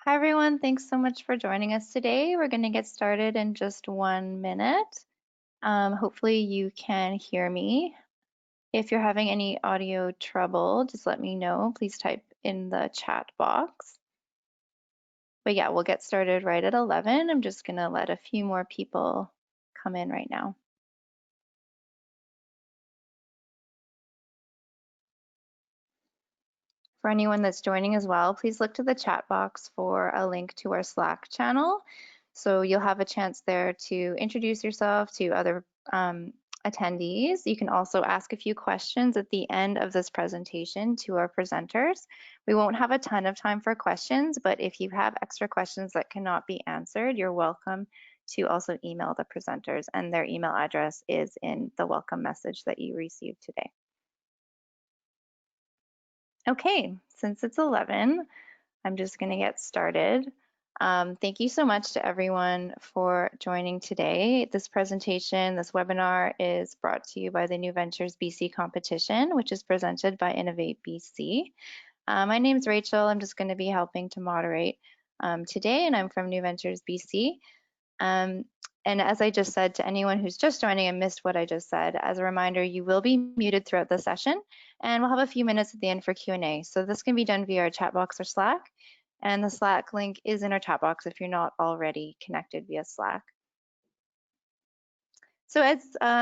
Hi, everyone. Thanks so much for joining us today. We're going to get started in just 1 minute. Hopefully you can hear me. If you're having any audio trouble, just let me know. Please type in the chat box. But yeah, we'll get started right at 11. I'm just going to let a few more people come in right now. For anyone that's joining as well, please look to the chat box for a link to our Slack channel. So you'll have a chance there to introduce yourself to other attendees. You can also ask a few questions at the end of this presentation to our presenters. We won't have a ton of time for questions, but if you have extra questions that cannot be answered, you're welcome to also email the presenters, and their email address is in the welcome message that you received today. Okay, since it's 11, I'm just going to get started. Thank you so much to everyone for joining today. This presentation, this webinar is brought to you by the New Ventures BC competition, which is presented by Innovate BC. My name is Rachel. I'm just going to be helping to moderate today, and I'm from New Ventures BC. And as I just said to anyone who's just joining and missed what I just said, as a reminder, you will be muted throughout the session, and we'll have a few minutes at the end for Q&A. So this can be done via our chat box or Slack, and the Slack link is in our chat box if you're not already connected via Slack. So as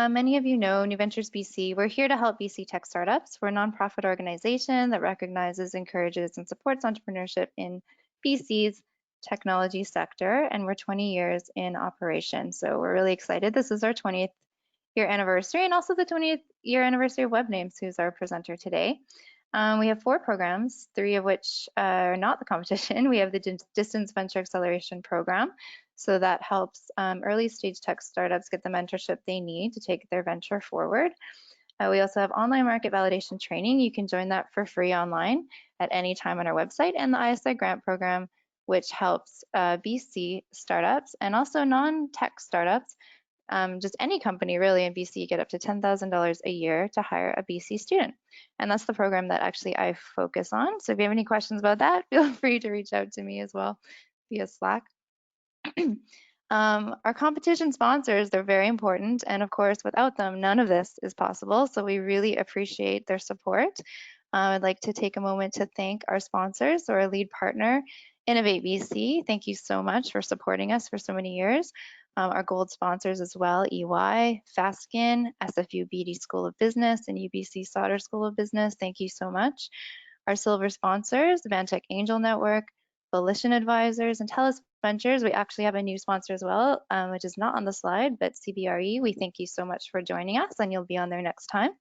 many of you know, New Ventures BC, we're here to help BC tech startups. We're a nonprofit organization that recognizes, encourages, and supports entrepreneurship in BC's technology sector, and we're 20 years in operation. So we're really excited. This is our 20th year anniversary and also the 20th year anniversary of WebNames, who's our presenter today. We have 4 programs, 3 of which are not the competition. We have the Distance Venture Acceleration Program. So that helps early stage tech startups get the mentorship they need to take their venture forward. We also have online market validation training. You can join that for free online at any time on our website, and the ISI grant program, which helps BC startups and also non-tech startups, just any company really in BC, get up to $10,000 a year to hire a BC student. And that's the program that actually I focus on. So if you have any questions about that, feel free to reach out to me as well via Slack. Our competition sponsors, they're very important. And of course, without them, none of this is possible. So we really appreciate their support. I'd like to take a moment to thank our sponsors, or our lead partner, Innovate BC. Thank you so much for supporting us for so many years. Our gold sponsors as well, EY, Faskin, SFU BD School of Business, and UBC Sauder School of Business. Thank you so much. Our silver sponsors, the Vantech Angel Network, Volition Advisors, and TELUS Ventures. We actually have a new sponsor as well, which is not on the slide, but CBRE. We thank you so much for joining us, and you'll be on there next time.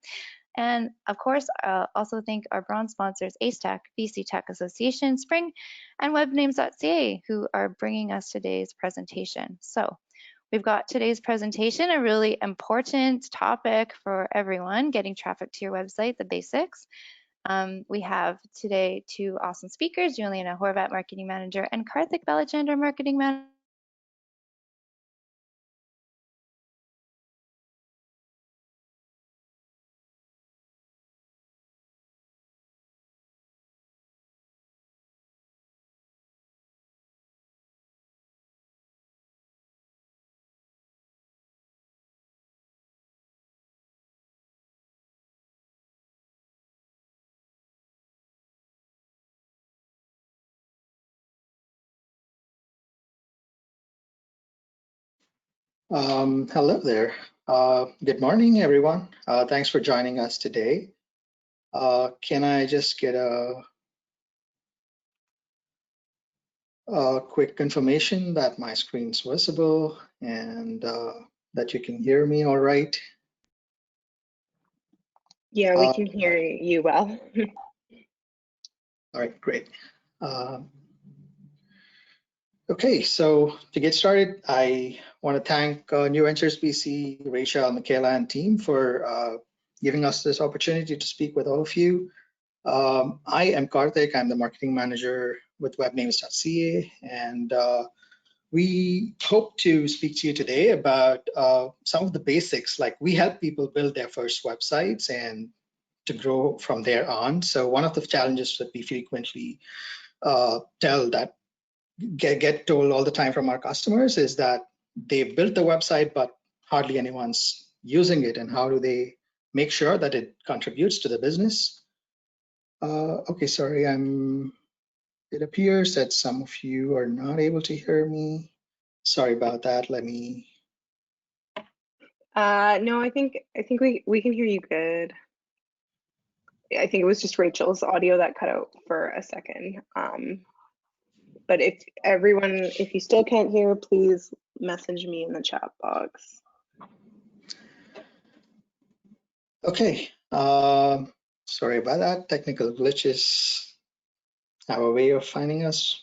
And of course, also thank our bronze sponsors, Ace Tech, BC Tech Association, Spring, and webnames.ca, who are bringing us today's presentation. So we've got today's presentation, a really important topic for everyone, getting traffic to your website, the basics. We have today 2 awesome speakers, Juliana Horvat, Marketing Manager, and Karthik Balachandra, Marketing Manager. Hello there. Good morning, everyone. Thanks for joining us today. Can I just get a quick confirmation that my screen's visible and that you can hear me all right? Yeah, we can hear you well. All right, great. Okay, so to get started, I want to thank New Ventures BC, Rachel, Michaela, and team for giving us this opportunity to speak with all of you. I am Karthik. I'm the marketing manager with webnames.ca, and we hope to speak to you today about some of the basics. Like, we help people build their first websites and to grow from there on. So one of the challenges that we frequently tell that get told all the time from our customers is that they've built the website, but hardly anyone's using it. And how do they make sure that it contributes to the business? Okay, sorry, it appears that some of you are not able to hear me. Sorry about that. Let me. No, I think we can hear you good. I think it was just Rachel's audio that cut out for a second. But if you still can't hear, please message me in the chat box. Okay, sorry about that. Technical glitches have a way of finding us.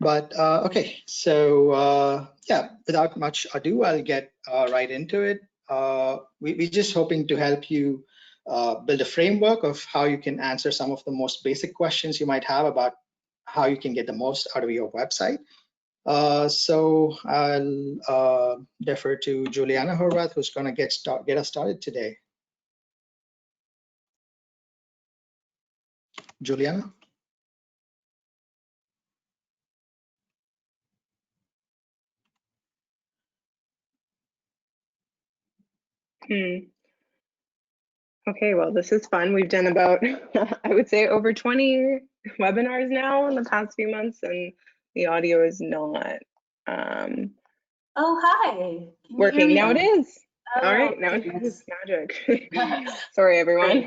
But okay, so yeah, without much ado, I'll get right into it. We're just hoping to help you build a framework of how you can answer some of the most basic questions you might have about how you can get the most out of your website. So I'll defer to Juliana Horvath, who's going to get us started today. Juliana? Okay, well, this is fun. We've done about, I would say, over 20 webinars now in the past few months, and the audio is not oh, hi. working. Now it is. Oh, all right, now goodness. it's magic. Sorry, everyone.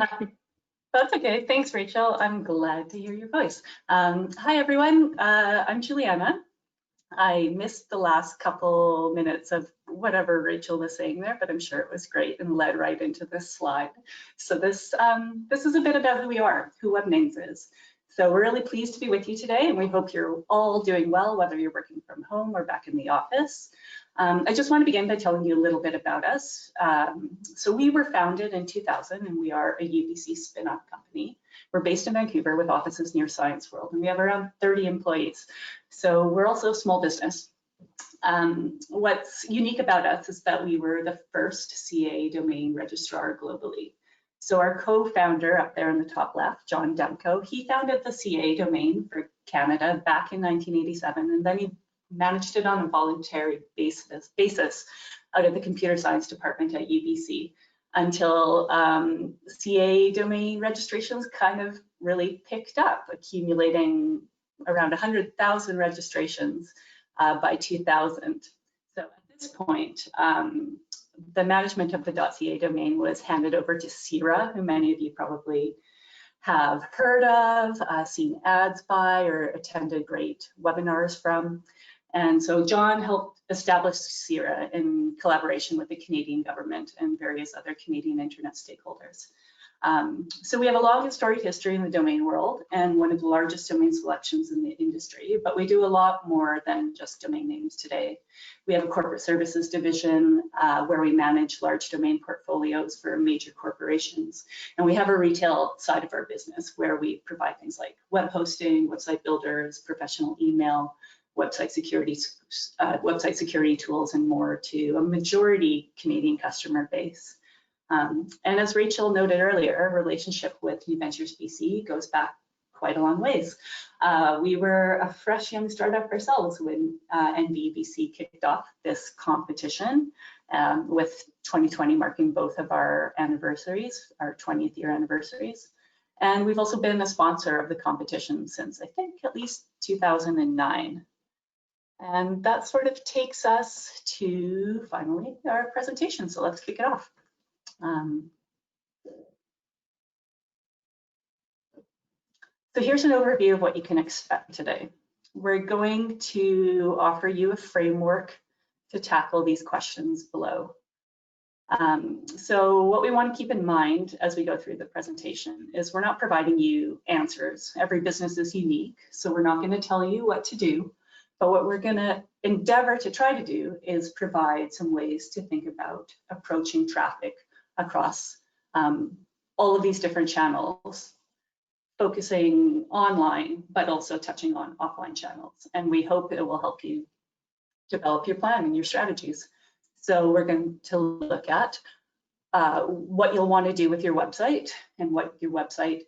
That's okay. Thanks, Rachel. I'm glad to hear your voice. Hi, everyone. I'm Juliana. I missed the last couple minutes of whatever Rachel was saying there, but I'm sure it was great and led right into this slide. So this is a bit about who we are, who WebNames is. So we're really pleased to be with you today, and we hope you're all doing well, whether you're working from home or back in the office. I just want to begin by telling you a little bit about us. So we were founded in 2000, and we are a UBC spin-off company. We're based in Vancouver with offices near Science World, and we have around 30 employees. So we're also a small business. What's unique about us is that we were the first CA domain registrar globally. So our co-founder up there in the top left, John Demko, he founded the CA domain for Canada back in 1987, and then he managed it on a voluntary basis out of the computer science department at UBC until CA domain registrations kind of really picked up, accumulating around 100,000 registrations by 2000. So at this point, the management of the .ca domain was handed over to CIRA, who many of you probably have heard of, seen ads by, or attended great webinars from. And so John helped establish CIRA in collaboration with the Canadian government and various other Canadian internet stakeholders. So we have a long and storied history in the domain world and one of the largest domain selections in the industry, but we do a lot more than just domain names today. We have a corporate services division where we manage large domain portfolios for major corporations. And we have a retail side of our business where we provide things like web hosting, website builders, professional email, website security tools, and more to a majority Canadian customer base. And as Rachel noted earlier, our relationship with New Ventures BC goes back quite a long ways. We were a fresh young startup ourselves when NVBC kicked off this competition, with 2020 marking both of our anniversaries, our 20th year anniversaries. And we've also been a sponsor of the competition since I think at least 2009. And that sort of takes us to finally our presentation. So let's kick it off. So here's an overview of what you can expect today. We're going to offer you a framework to tackle these questions below. So what we want to keep in mind as we go through the presentation is we're not providing you answers. Every business is unique, so we're not going to tell you what to do. But what we're going to endeavor to try to do is provide some ways to think about approaching traffic across all of these different channels, focusing online, but also touching on offline channels. And we hope it will help you develop your plan and your strategies. So we're going to look at what you'll want to do with your website and what your website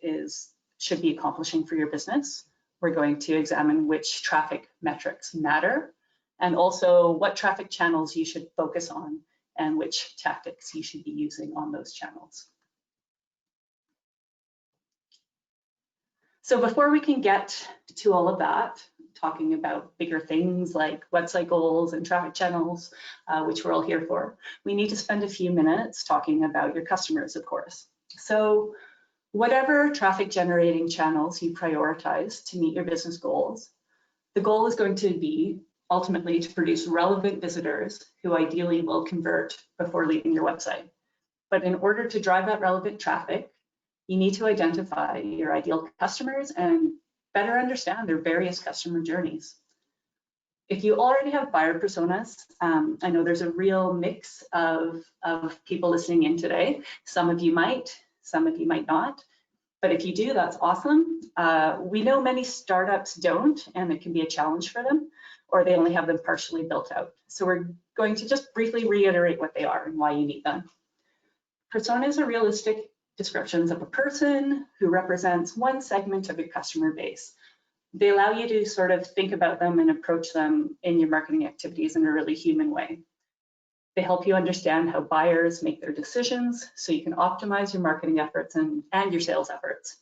should be accomplishing for your business. We're going to examine which traffic metrics matter, and also what traffic channels you should focus on and which tactics you should be using on those channels. So before we can get to all of that, talking about bigger things like website goals and traffic channels, which we're all here for, we need to spend a few minutes talking about your customers, of course. So whatever traffic generating channels you prioritize to meet your business goals, the goal is going to be ultimately to produce relevant visitors who ideally will convert before leaving your website. But in order to drive that relevant traffic, you need to identify your ideal customers and better understand their various customer journeys. If you already have buyer personas, I know there's a real mix of people listening in today. Some of you might not. But if you do, that's awesome. We know many startups don't, and it can be a challenge for them, or they only have them partially built out. So we're going to just briefly reiterate what they are and why you need them. Personas are realistic descriptions of a person who represents one segment of your customer base. They allow you to sort of think about them and approach them in your marketing activities in a really human way. They help you understand how buyers make their decisions so you can optimize your marketing efforts and your sales efforts.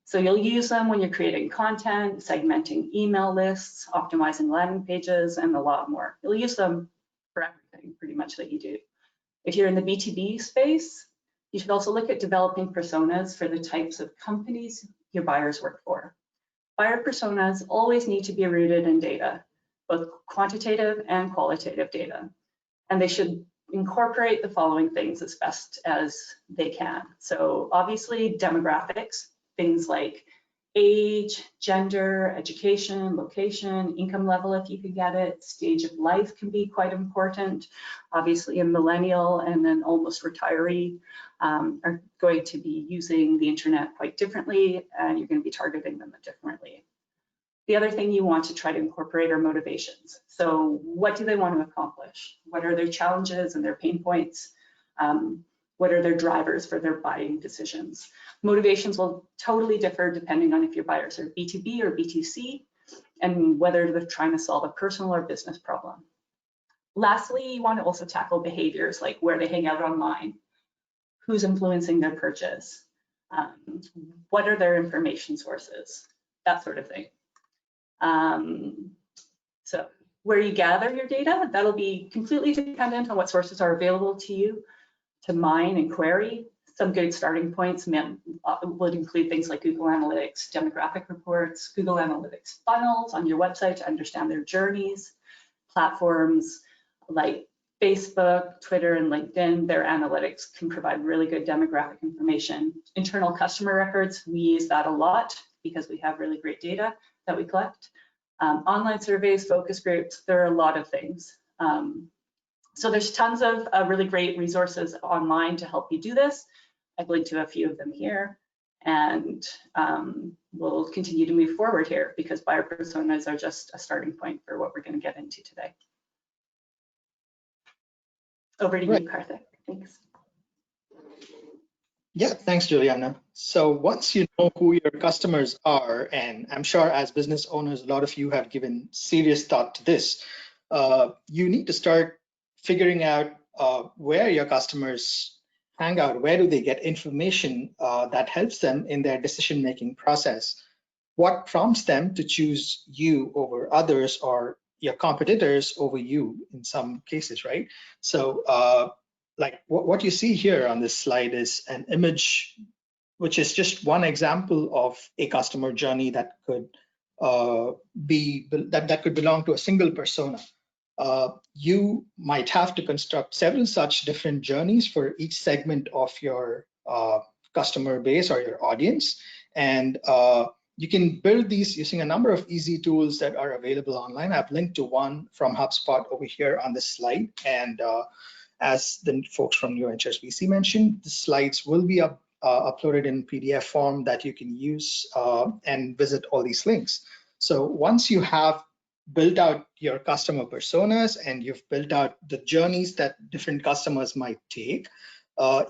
So you'll use them when you're creating content, segmenting email lists, optimizing landing pages, and a lot more. You'll use them for everything pretty much that you do. If you're in the B2B space, you should also look at developing personas for the types of companies your buyers work for. Buyer personas always need to be rooted in data, both quantitative and qualitative data. And they should incorporate the following things as best as they can. So obviously demographics, things like age, gender, education, location, income level if you could get it, stage of life can be quite important. Obviously a millennial and an almost retiree are going to be using the internet quite differently, and you're going to be targeting them differently. The other thing you want to try to incorporate are motivations. So what do they want to accomplish? What are their challenges and their pain points? What are their drivers for their buying decisions? Motivations will totally differ depending on if your buyers are B2B or B2C and whether they're trying to solve a personal or business problem. Lastly, you want to also tackle behaviors like where they hang out online, who's influencing their purchase, what are their information sources, that sort of thing. So where you gather your data, that'll be completely dependent on what sources are available to you to mine and query. Some good starting points would include things like Google Analytics, demographic reports, Google Analytics funnels on your website to understand their journeys, platforms like Facebook, Twitter, and LinkedIn, their analytics can provide really good demographic information. Internal customer records, we use that a lot because we have really great data that we collect. Online surveys, focus groups, there are a lot of things. So there's tons of really great resources online to help you do this. I've linked to a few of them here, and we'll continue to move forward here because buyer personas are just a starting point for what we're going to get into today. Over to you, Karthik. Thanks. Yeah, thanks, Juliana. So once you know who your customers are, and I'm sure as business owners, a lot of you have given serious thought to this, you need to start figuring out where your customers hang out, where do they get information that helps them in their decision-making process, what prompts them to choose you over others or your competitors over you in some cases, right? So like what you see here on this slide is an image, which is just one example of a customer journey that could that could belong to a single persona. You might have to construct several such different journeys for each segment of your customer base or your audience. And you can build these using a number of easy tools that are available online. I've linked to one from HubSpot over here on this slide. And as the folks from New HSBC mentioned, the slides will be uploaded in PDF form that you can use and visit all these links. So once you have built out your customer personas and you've built out the journeys that different customers might take,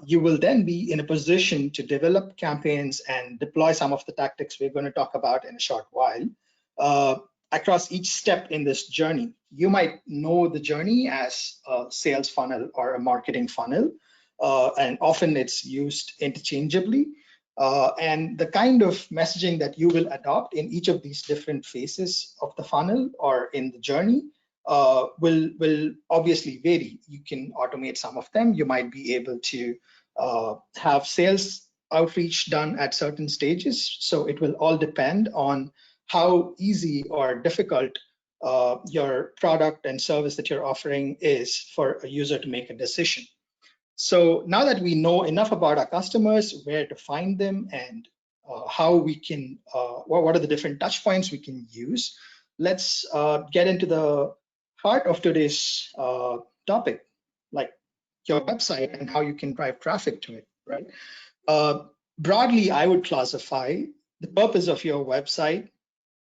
you will then be in a position to develop campaigns and deploy some of the tactics we're going to talk about in a short while across each step in this journey. You might know the journey as a sales funnel or a marketing funnel, and often it's used interchangeably. And the kind of messaging that you will adopt in each of these different phases of the funnel or in the journey will obviously vary. You can automate some of them. You might be able to have sales outreach done at certain stages. So it will all depend on how easy or difficult your product and service that you're offering is for a user to make a decision. So now that we know enough about our customers, where to find them, and how we can, what are the different touch points we can use, let's get into the heart of today's topic, like your website and how you can drive traffic to it, right? Broadly, I would classify the purpose of your website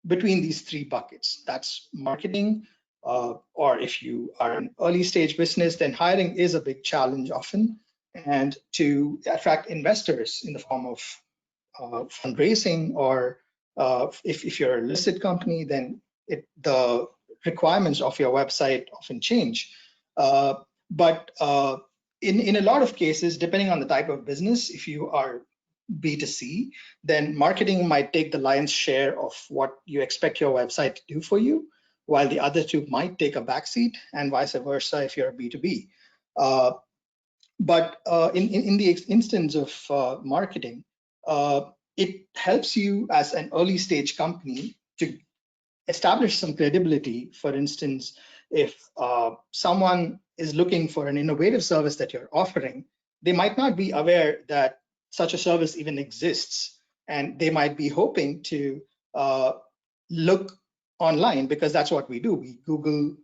between these three buckets. That's marketing, or if you are an early stage business, then hiring is a big challenge often. And to attract investors in the form of fundraising, or if you're a listed company, then the requirements of your website often change. But in a lot of cases, depending on the type of business, if you are B2C, then marketing might take the lion's share of what you expect your website to do for you, while the other two might take a backseat, and vice versa if you're a B2B. But in the instance of marketing, it helps you as an early stage company to establish some credibility. For instance, if someone is looking for an innovative service that you're offering, they might not be aware that such a service even exists, and they might be hoping to look online, because that's what we do. We Google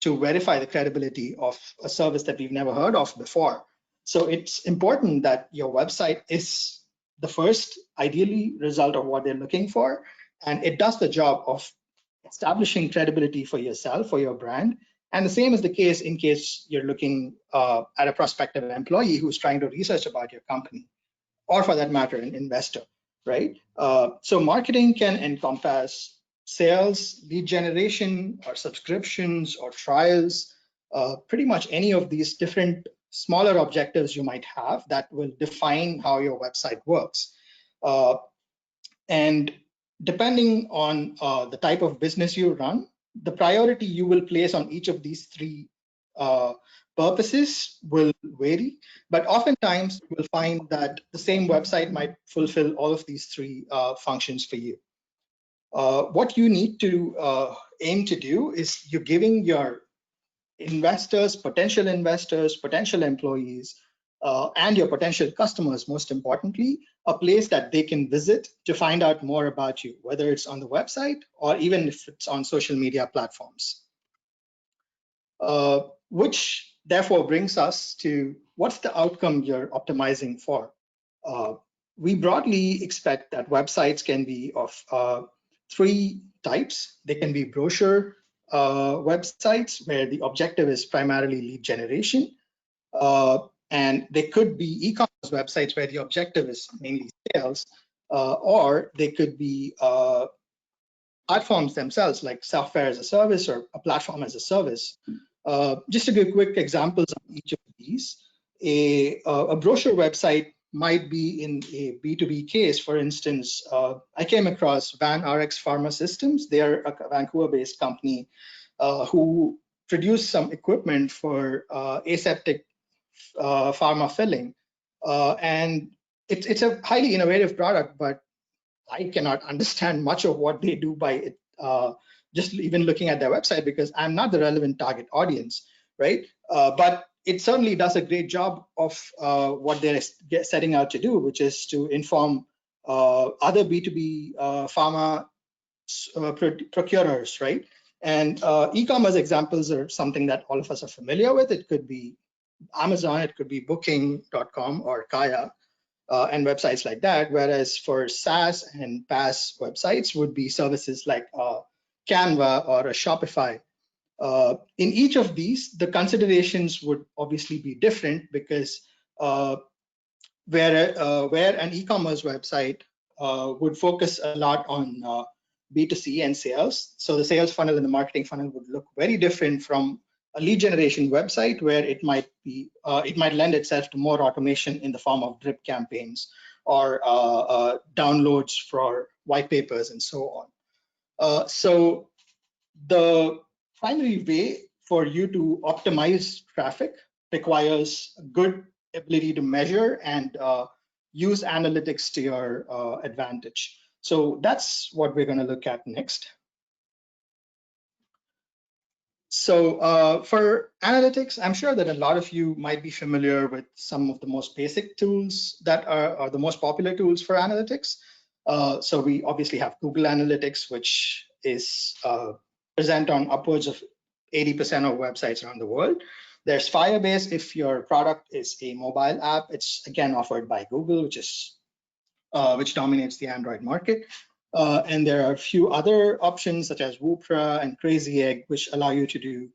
to verify the credibility of a service that we've never heard of before. So it's important that your website is the first, ideally, result of what they're looking for, and it does the job of establishing credibility for yourself, for your brand. And the same is the case in case you're looking at a prospective employee who's trying to research about your company, or for that matter, an investor, right? So marketing can encompass sales, lead generation, or subscriptions, or trials, pretty much any of these different smaller objectives you might have that will define how your website works. And depending on the type of business you run, the priority you will place on each of these three purposes will vary, but oftentimes you will find that the same website might fulfill all of these three functions for you. What you need to aim to do is you're giving your investors, potential employees, and your potential customers, most importantly, a place that they can visit to find out more about you, whether it's on the website or even if it's on social media platforms. Which therefore brings us to what's the outcome you're optimizing for. We broadly expect that websites can be of three types. They can be brochure websites where the objective is primarily lead generation. And they could be e-commerce websites where the objective is mainly sales, or they could be platforms themselves, like software as a service or a platform as a service. Just to give quick examples of each of these, a brochure website might be in a B2B case. For instance, I came across Van RX Pharma Systems. They are a Vancouver-based company who produce some equipment for aseptic pharma filling. And it's a highly innovative product, but I cannot understand much of what they do by it, just even looking at their website, because I'm not the relevant target audience, right? But it certainly does a great job of what they're setting out to do, which is to inform other B2B pharma procurers, right? And e-commerce examples are something that all of us are familiar with. It could be Amazon, it could be Booking.com or Kaya, and websites like that. Whereas for SaaS and PaaS websites would be services like Canva or a Shopify. In each of these, the considerations would obviously be different, because where an e-commerce website would focus a lot on B2C and sales. So the sales funnel and the marketing funnel would look very different from a lead generation website, where it might lend itself to more automation in the form of drip campaigns or downloads for white papers and so on. So the primary way for you to optimize traffic requires a good ability to measure and use analytics to your advantage. So that's what we're going to look at next. So for analytics, I'm sure that a lot of you might be familiar with some of the most basic tools that are the most popular tools for analytics. So we obviously have Google Analytics, which is present on upwards of 80% of websites around the world. There's Firebase. If your product is a mobile app, it's again offered by Google, which dominates the Android market. And there are a few other options such as Woopra and Crazy Egg, which allow you to do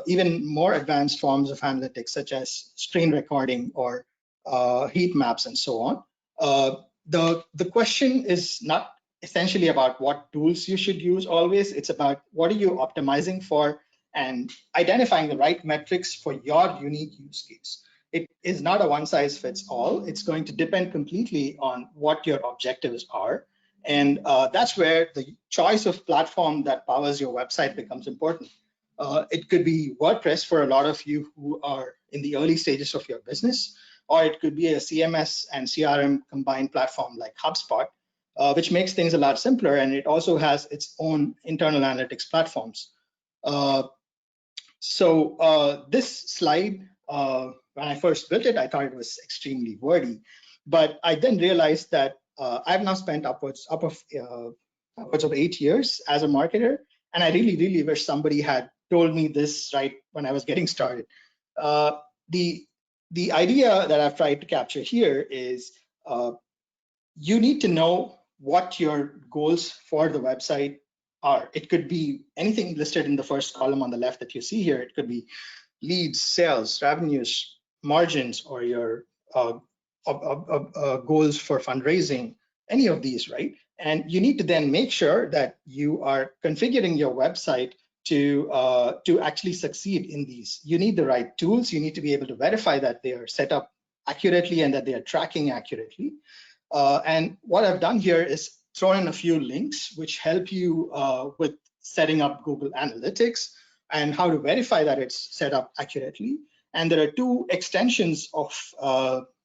even more advanced forms of analytics, such as screen recording or heat maps and so on. The question is not essentially about what tools you should use always. It's about what are you optimizing for and identifying the right metrics for your unique use case. It is not a one size fits all. It's going to depend completely on what your objectives are. And that's where the choice of platform that powers your website becomes important. It could be WordPress for a lot of you who are in the early stages of your business, or it could be a CMS and CRM combined platform like HubSpot, which makes things a lot simpler. And it also has its own internal analytics platforms. So this slide, when I first built it, I thought it was extremely wordy, but I then realized that I've now spent upwards of 8 years as a marketer, and I really wish somebody had told me this right when I was getting started. The idea that I've tried to capture here is you need to know what your goals for the website are. It could be anything listed in the first column on the left that you see here. It could be leads, sales, revenues, margins, or your goals for fundraising, any of these, right? And you need to then make sure that you are configuring your website to actually succeed in these. You need the right tools. You need to be able to verify that they are set up accurately and that they are tracking accurately. And what I've done here is thrown in a few links which help you with setting up Google Analytics and how to verify that it's set up accurately. And there are two extensions of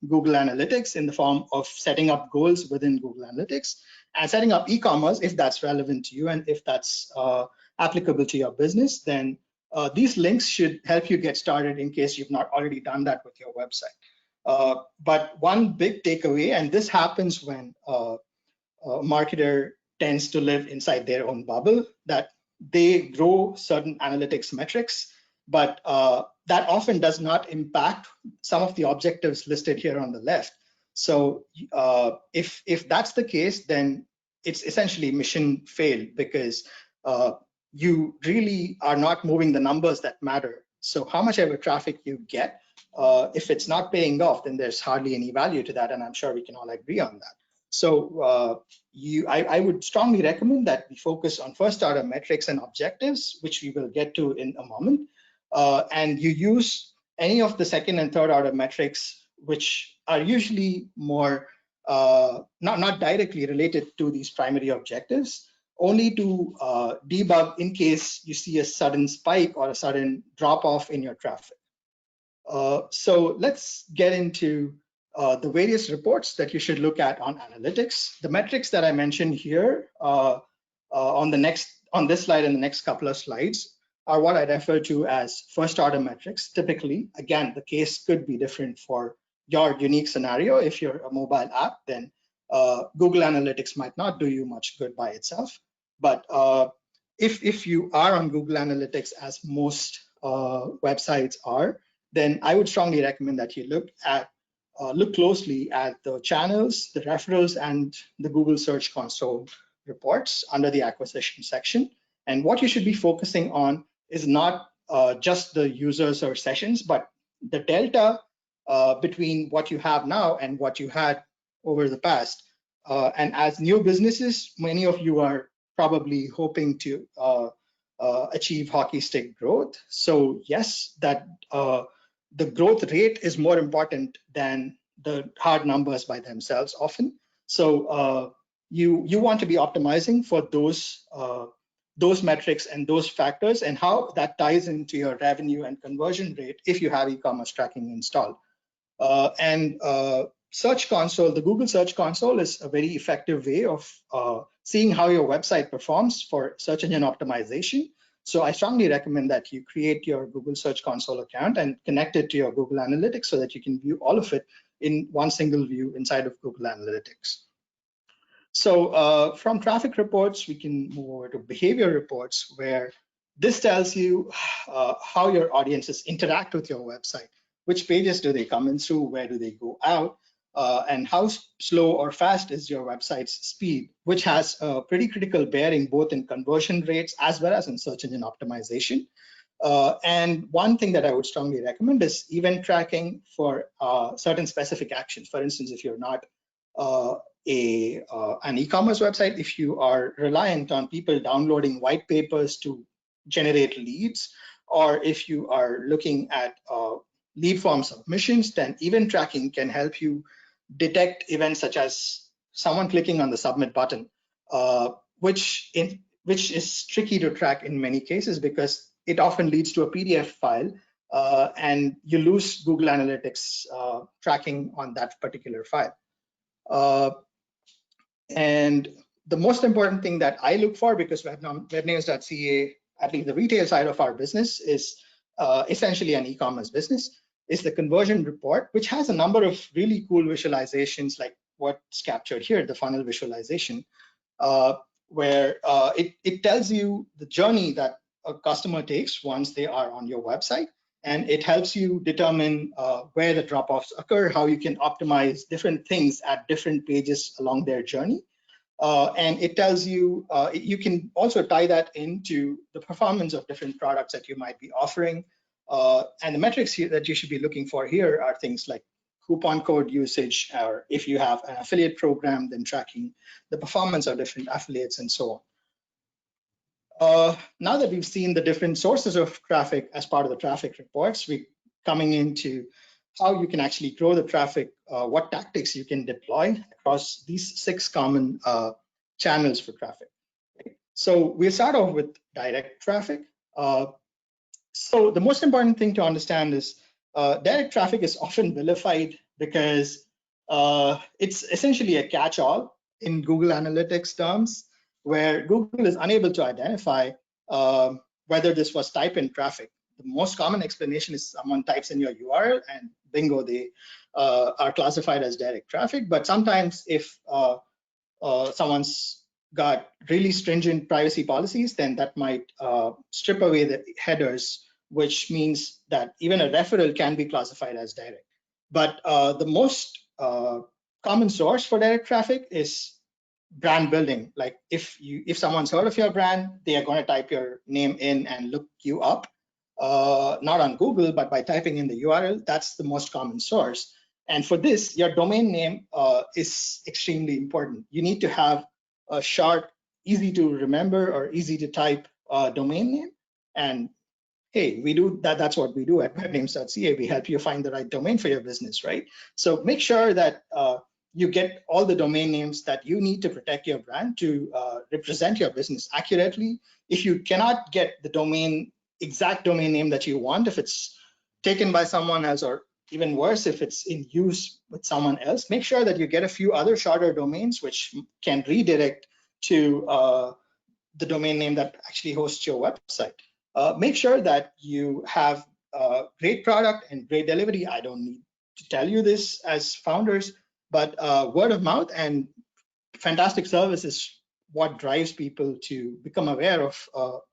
Google Analytics in the form of setting up goals within Google Analytics and setting up e-commerce if that's relevant to you and if that's applicable to your business. Then these links should help you get started in case you've not already done that with your website. But one big takeaway, and this happens when a marketer tends to live inside their own bubble, that they grow certain analytics metrics, but that often does not impact some of the objectives listed here on the left. So if that's the case, then it's essentially mission failed, because you really are not moving the numbers that matter. So how much ever traffic you get, if it's not paying off, then there's hardly any value to that, and I'm sure we can all agree on that. So I would strongly recommend that we focus on first order metrics and objectives, which we will get to in a moment, and you use any of the second and third order metrics, which are usually more not directly related to these primary objectives, only to debug in case you see a sudden spike or a sudden drop off in your traffic. So let's get into the various reports that you should look at on analytics. The metrics that I mentioned here on this slide and the next couple of slides are what I refer to as first order metrics. Typically, again, the case could be different for your unique scenario. If you're a mobile app, then Google Analytics might not do you much good by itself. But if you are on Google Analytics, as most websites are, then I would strongly recommend that you look closely at the channels, the referrals, and the Google Search Console reports under the acquisition section. And what you should be focusing on is not just the users or sessions, but the delta between what you have now and what you had over the past. And as new businesses, many of you are probably hoping to achieve hockey stick growth. So yes, that the growth rate is more important than the hard numbers by themselves often. So you want to be optimizing for those metrics and those factors, and how that ties into your revenue and conversion rate if you have e-commerce tracking installed. And Search Console, the Google Search Console is a very effective way of seeing how your website performs for search engine optimization. So I strongly recommend that you create your Google Search Console account and connect it to your Google Analytics so that you can view all of it in one single view inside of Google Analytics. So from traffic reports, we can move over to behavior reports, where this tells you how your audiences interact with your website. Which pages do they come in through? Where do they go out? And how slow or fast is your website's speed, which has a pretty critical bearing both in conversion rates as well as in search engine optimization. And one thing that I would strongly recommend is event tracking for certain specific actions. For instance, if you're not an e-commerce website, if you are reliant on people downloading white papers to generate leads, or if you are looking at lead form submissions, then event tracking can help you detect events such as someone clicking on the submit button, which is tricky to track in many cases because it often leads to a PDF file, and you lose Google Analytics tracking on that particular file. And the most important thing that I look for, because webnames.ca, at least the retail side of our business, is essentially an e-commerce business, is the conversion report, which has a number of really cool visualizations like what's captured here, the funnel visualization, where it tells you the journey that a customer takes once they are on your website. And it helps you determine where the drop-offs occur, how you can optimize different things at different pages along their journey. And it tells you, you can also tie that into the performance of different products that you might be offering. And the metrics here that you should be looking for here are things like coupon code usage, or if you have an affiliate program, then tracking the performance of different affiliates and so on. Now that we've seen the different sources of traffic as part of the traffic reports, we're coming into how you can actually grow the traffic, what tactics you can deploy across these 6 common channels for traffic. So we'll start off with direct traffic. So the most important thing to understand is direct traffic is often vilified because it's essentially a catch-all in Google Analytics terms, where Google is unable to identify whether this was type-in traffic. The most common explanation is someone types in your URL and bingo, they are classified as direct traffic. But sometimes if someone's got really stringent privacy policies, then that might strip away the headers, which means that even a referral can be classified as direct. But the most common source for direct traffic is brand building. Like if someone's heard of your brand, they are going to type your name in and look you up, not on Google, but by typing in the URL. That's the most common source. And for this, your domain name is extremely important. You need to have a short, easy to remember or easy to type domain name. And hey, we do that. That's what we do at webnames.ca. We help you find the right domain for your business, right? So make sure that you get all the domain names that you need to protect your brand to represent your business accurately. If you cannot get the exact domain name that you want, if it's taken by someone else, or even worse, if it's in use with someone else, make sure that you get a few other shorter domains which can redirect to the domain name that actually hosts your website. Make sure that you have great product and great delivery. I don't need to tell you this as founders, but word of mouth and fantastic service is what drives people to become aware of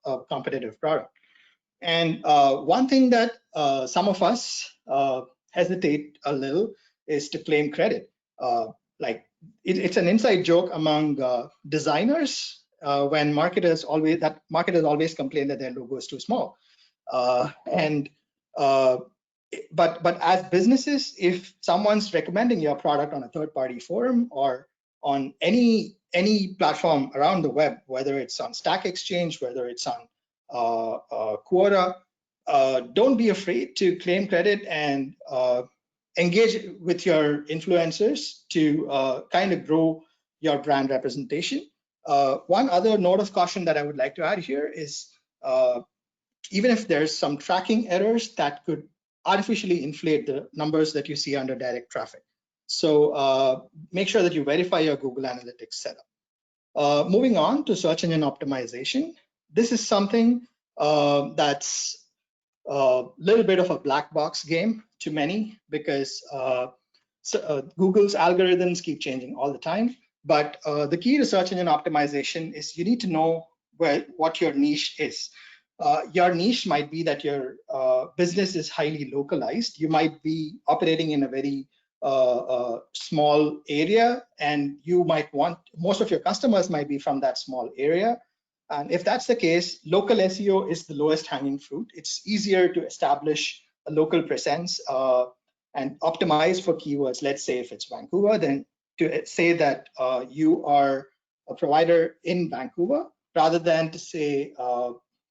a competitive product. And one thing that some of us hesitate a little is to claim credit. Like it's an inside joke among designers when marketers always complain that their logo is too small. But as businesses, if someone's recommending your product on a third-party forum or on any any platform around the web, whether it's on Stack Exchange, whether it's on Quora, don't be afraid to claim credit and engage with your influencers to kind of grow your brand representation. One other note of caution that I would like to add here is even if there's some tracking errors that could artificially inflate the numbers that you see under direct traffic. So make sure that you verify your Google Analytics setup. Moving on to search engine optimization. This is something that's a little bit of a black box game to many because Google's algorithms keep changing all the time. But the key to search engine optimization is you need to know what your niche is. Your niche might be that your business is highly localized. You might be operating in a very small area, and you might want, most of your customers might be from that small area. And if that's the case, local SEO is the lowest hanging fruit. It's easier to establish a local presence and optimize for keywords. Let's say if it's Vancouver, then to say that you are a provider in Vancouver rather than to say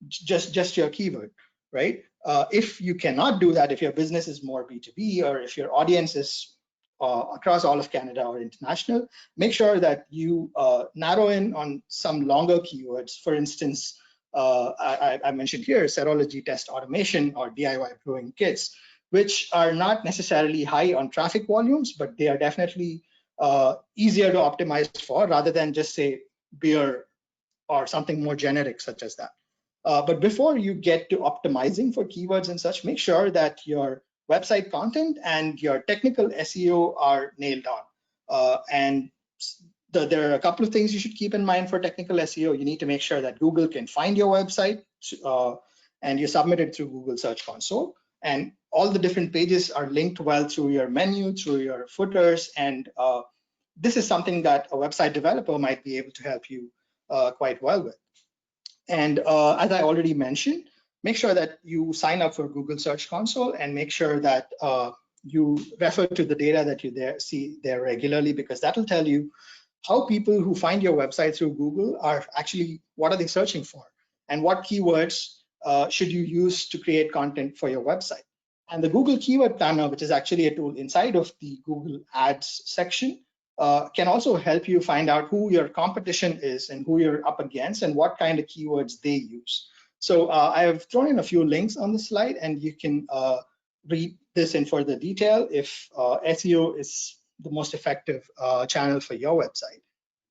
just your keyword, right? If you cannot do that, if your business is more B2B or if your audience is across all of Canada or international, make sure that you narrow in on some longer keywords. For instance, I mentioned here serology test automation or DIY brewing kits, which are not necessarily high on traffic volumes, but they are definitely easier to optimize for rather than just say beer or something more generic such as that. But before you get to optimizing for keywords and such, make sure that your website content and your technical SEO are nailed on. And there are a couple of things you should keep in mind for technical SEO. You need to make sure that Google can find your website and you submit it through Google Search Console. And all the different pages are linked well through your menu, through your footers. And this is something that a website developer might be able to help you quite well with. And as I already mentioned, make sure that you sign up for Google Search Console and make sure that you refer to the data that you see there regularly, because that will tell you how people who find your website through Google are actually, what are they searching for? And what keywords should you use to create content for your website? And the Google Keyword Planner, which is actually a tool inside of the Google Ads section, can also help you find out who your competition is and who you're up against and what kind of keywords they use. So I have thrown in a few links on the slide, and you can read this in further detail if SEO is the most effective channel for your website.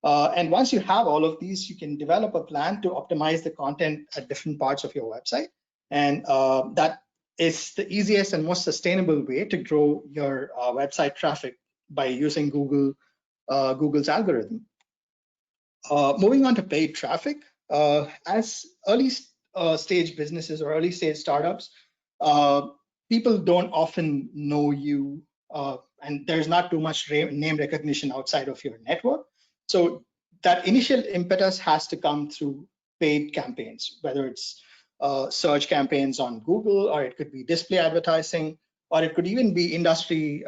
And once you have all of these, you can develop a plan to optimize the content at different parts of your website. And that is the easiest and most sustainable way to grow your website traffic by using Google's algorithm. Moving on to paid traffic, as early stage businesses or early stage startups, people don't often know you, and there's not too much name recognition outside of your network. So that initial impetus has to come through paid campaigns, whether it's search campaigns on Google, or it could be display advertising, or it could even be industry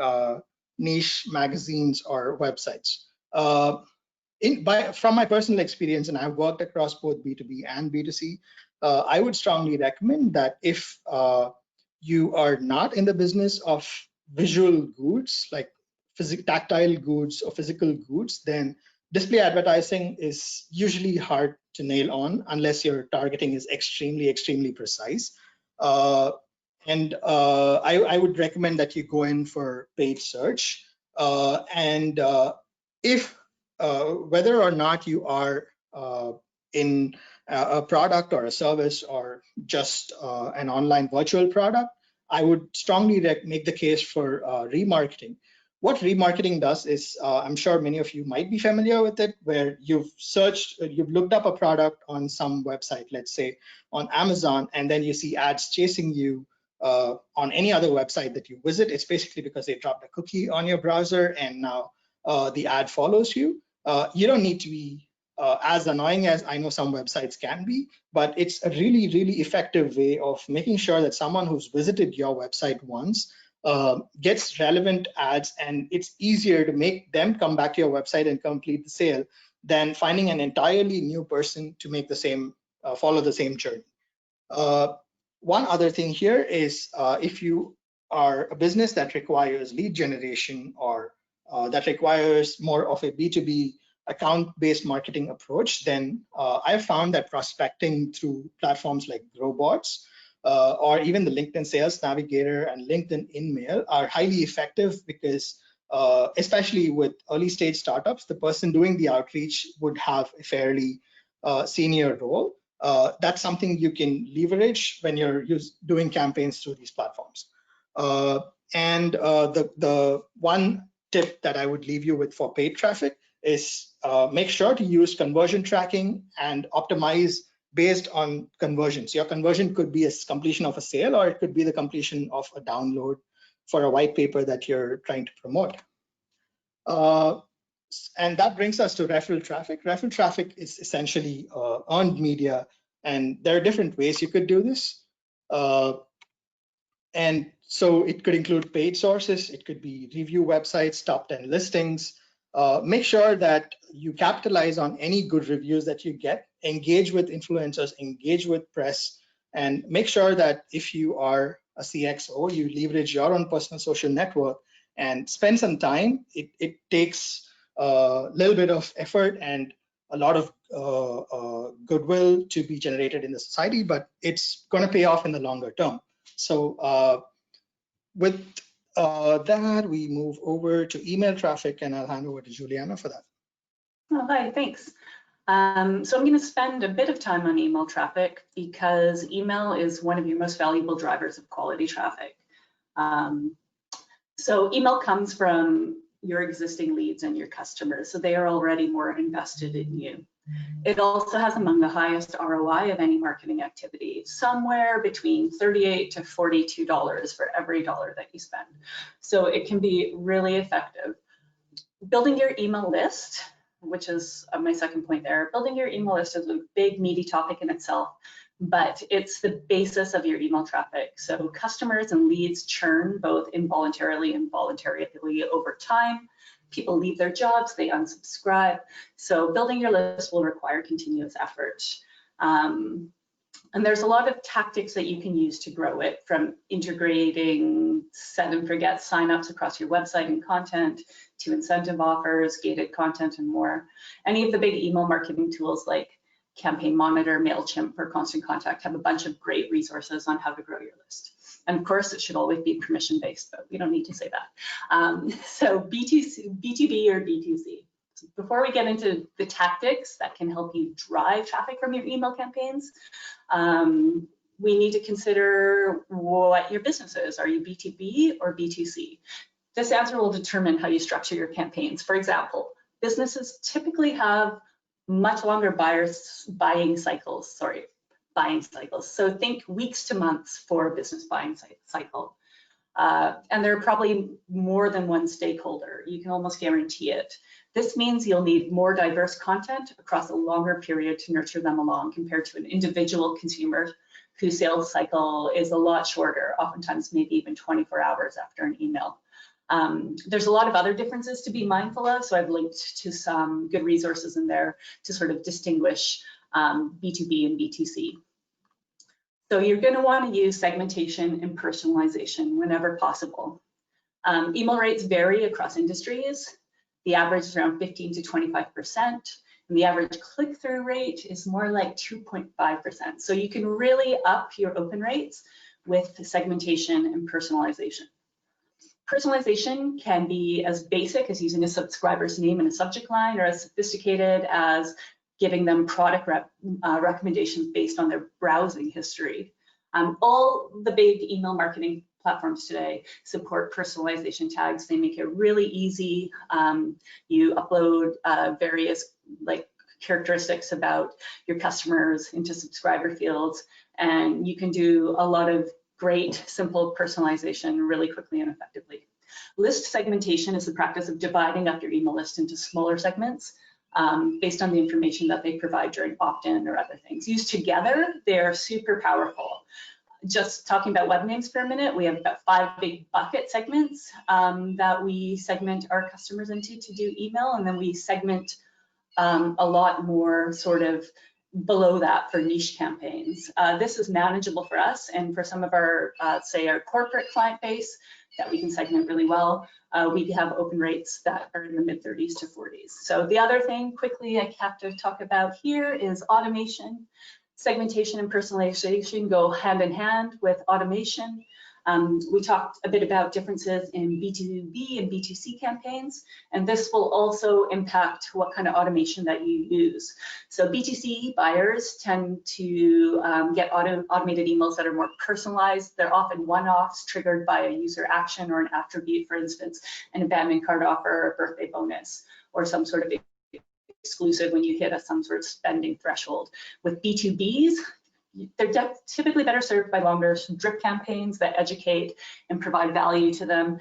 niche magazines or websites. From my personal experience, and I've worked across both B2B and B2C, I would strongly recommend that if you are not in the business of visual goods, like tactile goods or physical goods, then display advertising is usually hard to nail on unless your targeting is extremely, extremely precise. I would recommend that you go in for paid search. If whether or not you are in a product or a service or just an online virtual product, I would strongly make the case for remarketing. What remarketing does is, I'm sure many of you might be familiar with it, where you've looked up a product on some website, let's say on Amazon, and then you see ads chasing you on any other website that you visit. It's basically because they dropped a cookie on your browser and now the ad follows you. You don't need to be as annoying as I know some websites can be, but it's a really, really effective way of making sure that someone who's visited your website once gets relevant ads, and it's easier to make them come back to your website and complete the sale than finding an entirely new person to make the same, follow the same journey. One other thing here is if you are a business that requires lead generation or that requires more of a B2B account-based marketing approach, then I've found that prospecting through platforms like Growbots or even the LinkedIn Sales Navigator and LinkedIn InMail are highly effective because especially with early stage startups, the person doing the outreach would have a fairly senior role. That's something you can leverage when you're doing campaigns through these platforms. The one tip that I would leave you with for paid traffic is make sure to use conversion tracking and optimize based on conversions. Your conversion could be a completion of a sale, or it could be the completion of a download for a white paper that you're trying to promote. And that brings us to referral traffic. Referral traffic is essentially earned media, and there are different ways you could do this. And so it could include paid sources, it could be review websites, top 10 listings. Make sure that you capitalize on any good reviews that you get, engage with influencers, engage with press, and make sure that if you are a CXO, you leverage your own personal social network and spend some time. It takes a little bit of effort and a lot of goodwill to be generated in the society, but it's going to pay off in the longer term. So with that, we move over to email traffic, and I'll hand over to Juliana for that. Oh, hi, thanks. So I'm going to spend a bit of time on email traffic because email is one of your most valuable drivers of quality traffic. So email comes from your existing leads and your customers, so they are already more invested in you. It also has among the highest ROI of any marketing activity, somewhere between $38 to $42 for every dollar that you spend. So it can be really effective. Building your email list, which is my second point there, building your email list is a big, meaty topic in itself, but it's the basis of your email traffic. So customers and leads churn both involuntarily and voluntarily over time. People leave their jobs, they unsubscribe. So building your list will require continuous effort. And there's a lot of tactics that you can use to grow it, from integrating set and forget signups across your website and content to incentive offers, gated content, and more. Any of the big email marketing tools like Campaign Monitor, MailChimp, or Constant Contact have a bunch of great resources on how to grow your list. And of course, it should always be permission-based, but we don't need to say that. So B2B or B2C. So before we get into the tactics that can help you drive traffic from your email campaigns, we need to consider what your business is. Are you B2B or B2C? This answer will determine how you structure your campaigns. For example, businesses typically have much longer buying cycles. So think weeks to months for a business buying cycle. And there are probably more than one stakeholder. You can almost guarantee it. This means you'll need more diverse content across a longer period to nurture them along compared to an individual consumer whose sales cycle is a lot shorter, oftentimes maybe even 24 hours after an email. There's a lot of other differences to be mindful of, so I've linked to some good resources in there to sort of distinguish B2B and B2C. So you're going to want to use segmentation and personalization whenever possible. Email rates vary across industries. The average is around 15 to 25%, and the average click-through rate is more like 2.5%. So you can really up your open rates with segmentation and personalization. Personalization can be as basic as using a subscriber's name in a subject line, or as sophisticated as giving them product recommendations based on their browsing history. All the big email marketing platforms today support personalization tags. They make it really easy. You upload various characteristics about your customers into subscriber fields, and you can do a lot of great, simple personalization really quickly and effectively. List segmentation is the practice of dividing up your email list into smaller segments based on the information that they provide during opt-in or other things. Used together, they're super powerful. Just talking about web names for a minute, we have about 5 big bucket segments that we segment our customers into to do email, and then we segment a lot more sort of below that for niche campaigns. This is manageable for us, and for some of our, say, our corporate client base that we can segment really well, we have open rates that are in the mid-30s to 40s. So the other thing quickly I have to talk about here is automation. Segmentation and personalization go hand in hand with automation. We talked a bit about differences in B2B and B2C campaigns, and this will also impact what kind of automation that you use. So B2C buyers tend to get automated emails that are more personalized. They're often one-offs triggered by a user action or an attribute, for instance, an abandoned cart offer or a birthday bonus, or some sort of exclusive when you hit some sort of spending threshold. With B2Bs, they're typically better served by longer drip campaigns that educate and provide value to them,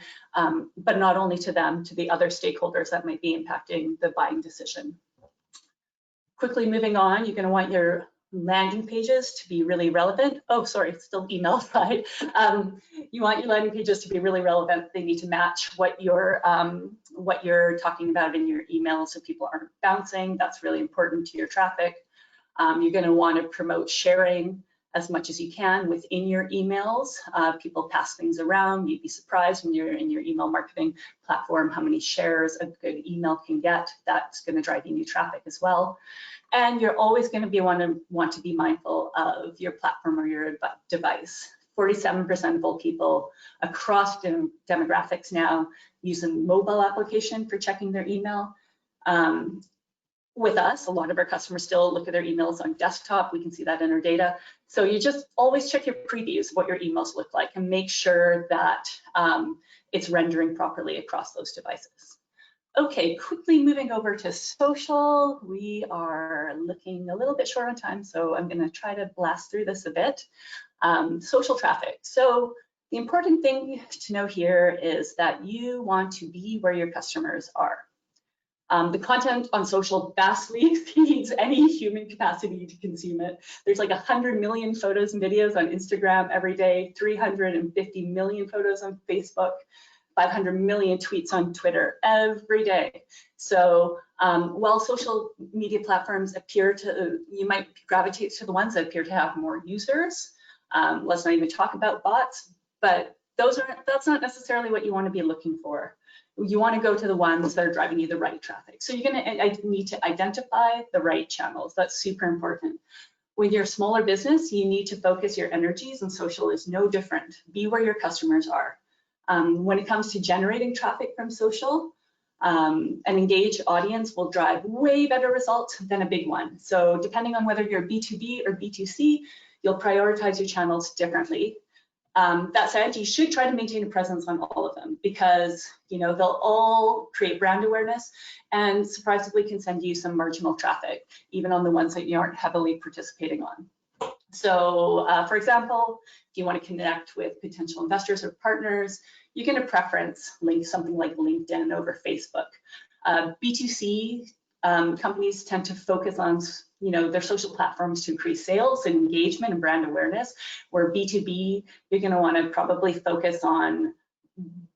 but not only to them, to the other stakeholders that might be impacting the buying decision. Quickly moving on, you're going to want your landing pages to be really relevant. Oh, sorry, it's still email side. You want your landing pages to be really relevant. They need to match what you're talking about in your email, so people aren't bouncing. That's really important to your traffic. You're going to want to promote sharing as much as you can within your emails. People pass things around. You'd be surprised when you're in your email marketing platform how many shares a good email can get. That's going to drive you new traffic as well. And you're always going to want to be mindful of your platform or your device. 47% of all people across demographics now use a mobile application for checking their email. With us, a lot of our customers still look at their emails on desktop. We can see that in our data. So you just always check your previews of what your emails look like and make sure that it's rendering properly across those devices. Okay, quickly moving over to social. We are looking a little bit short on time, so I'm going to try to blast through this a bit. Social traffic. So the important thing to know here is that you want to be where your customers are. The content on social vastly exceeds any human capacity to consume it. There's like 100 million photos and videos on Instagram every day, 350 million photos on Facebook, 500 million tweets on Twitter every day. So while social media platforms appear to, you might gravitate to the ones that appear to have more users. Let's not even talk about bots, but that's not necessarily what you want to be looking for. You want to go to the ones that are driving you the right traffic. So you're going to need to identify the right channels. That's super important. When you're a smaller business, you need to focus your energies, and social is no different. Be where your customers are. When it comes to generating traffic from social, an engaged audience will drive way better results than a big one. So depending on whether you're B2B or B2C, you'll prioritize your channels differently. That said, you should try to maintain a presence on all of them because they'll all create brand awareness and surprisingly can send you some marginal traffic, even on the ones that you aren't heavily participating on. So for example, if you want to connect with potential investors or partners, you're going to preference something like LinkedIn over Facebook. B2C companies tend to focus on their social platforms to increase sales and engagement and brand awareness, where B2B, you're going to want to probably focus on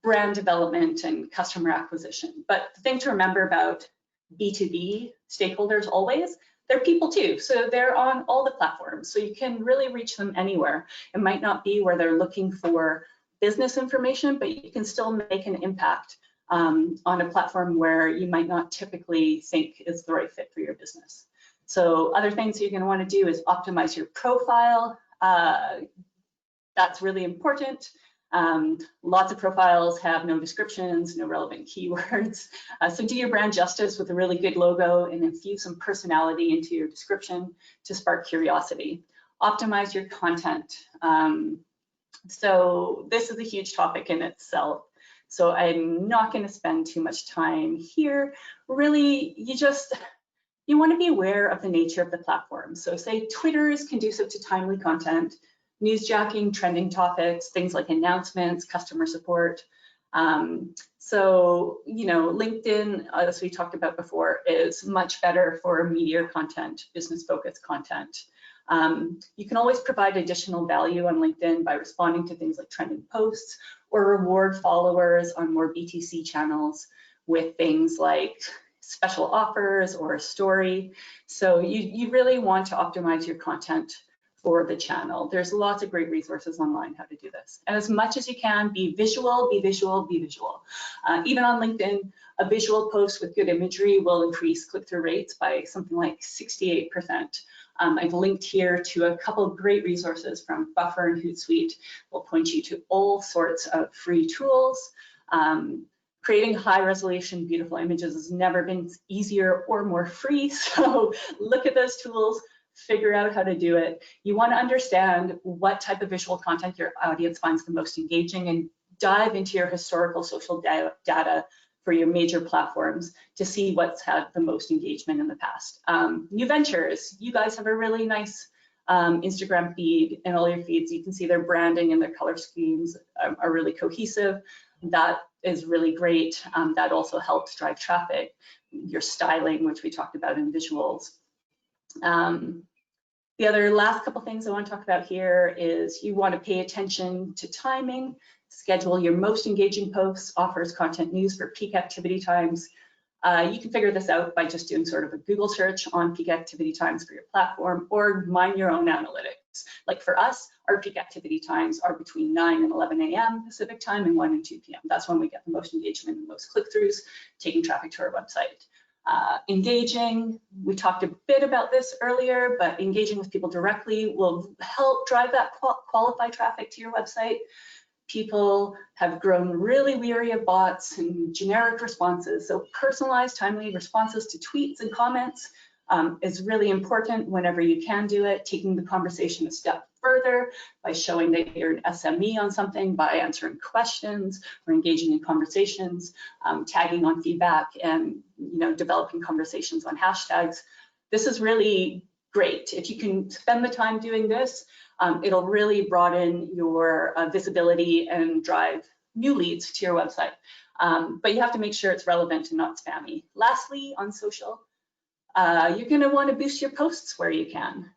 brand development and customer acquisition. But the thing to remember about B2B stakeholders always, they're people too. So they're on all the platforms. So you can really reach them anywhere. It might not be where they're looking for business information, but you can still make an impact on a platform where you might not typically think is the right fit for your business. So other things you're going to want to do is optimize your profile. That's really important. Lots of profiles have no descriptions, no relevant keywords. So do your brand justice with a really good logo and infuse some personality into your description to spark curiosity. Optimize your content. So this is a huge topic in itself. So I'm not going to spend too much time here. Really, you want to be aware of the nature of the platform. So say Twitter is conducive to timely content, newsjacking, trending topics, things like announcements, customer support. So, LinkedIn, as we talked about before, is much better for media content, business-focused content. You can always provide additional value on LinkedIn by responding to things like trending posts or reward followers on more BTC channels with things like special offers or a story. So you really want to optimize your content for the channel. There's lots of great resources online how to do this. And as much as you can, be visual, be visual, be visual. Even on LinkedIn, a visual post with good imagery will increase click-through rates by something like 68%. I've linked here to a couple of great resources from Buffer and Hootsuite. We'll point you to all sorts of free tools. Creating high resolution, beautiful images has never been easier or more free. So look at those tools, figure out how to do it. You want to understand what type of visual content your audience finds the most engaging, and dive into your historical social data for your major platforms to see what's had the most engagement in the past. New ventures, you guys have a really nice Instagram feed, and all your feeds, you can see their branding and their color schemes are really cohesive. That is really great. That also helps drive traffic. Your styling, which we talked about in visuals. The other last couple things I want to talk about here is you want to pay attention to timing, schedule your most engaging posts, offers, content news for peak activity times. You can figure this out by just doing sort of a Google search on peak activity times for your platform, or mine your own analytics. Like for us, our peak activity times are between 9 and 11 a.m. Pacific time and 1 and 2 p.m. That's when we get the most engagement and most click-throughs, taking traffic to our website. Engaging, we talked a bit about this earlier, but engaging with people directly will help drive that qualified traffic to your website. People have grown really weary of bots and generic responses, so personalized, timely responses to tweets and comments is really important whenever you can do it. Taking the conversation a step further by showing that you're an SME on something, by answering questions or engaging in conversations, tagging on feedback, and developing conversations on hashtags. This is really great. If you can spend the time doing this, it'll really broaden your visibility and drive new leads to your website. But you have to make sure it's relevant and not spammy. Lastly, on social, you're going to want to boost your posts where you can.